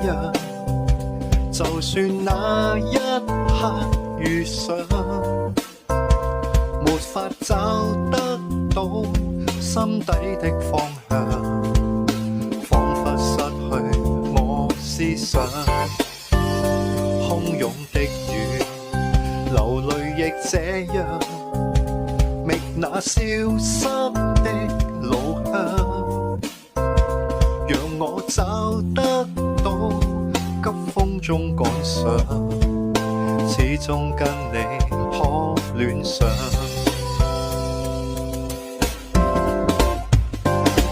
樣，就算那一刻遇上，沒法找得到心底的方向，彷彿失去我思想。洶湧的雨，流淚亦這樣，覓那消失的路向，讓我找得到急風中趕上，始終跟你可戀上。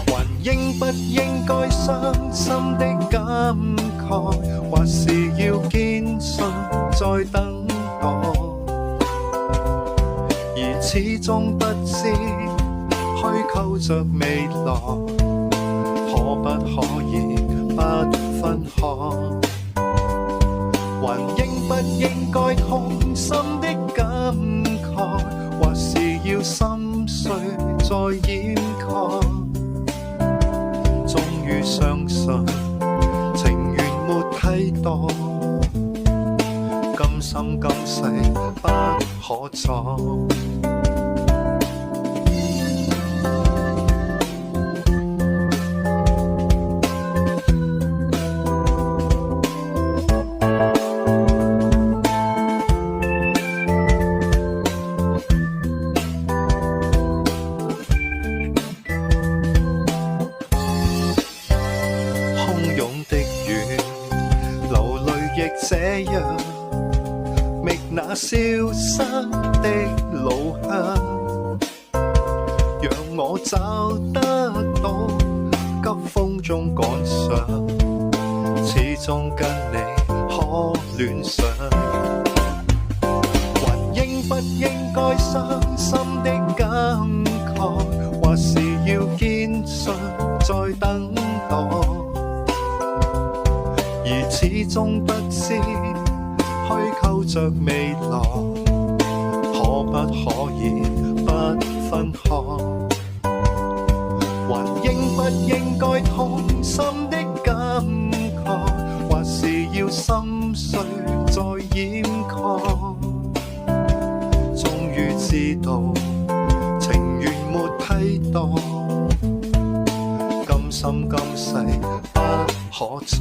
還應不應該傷心的感慨，或是要堅信再等待，而始終不知虛構着未來，可不可以不分開？還應不應該痛心的感慨，或是要心碎再掩蓋？終於相信情緣沒替代，今生今世不可再。這樣覓那消失的路向，讓我找得到急風中趕上，始終跟你可戀上。還應不應該傷心的感慨，或是要堅信再等待，而始終不知虛構着未來，可不可以不分開？還應不應該痛心的感慨，或是要心碎再掩蓋？終於知道情緣沒替代，今生今世不可再。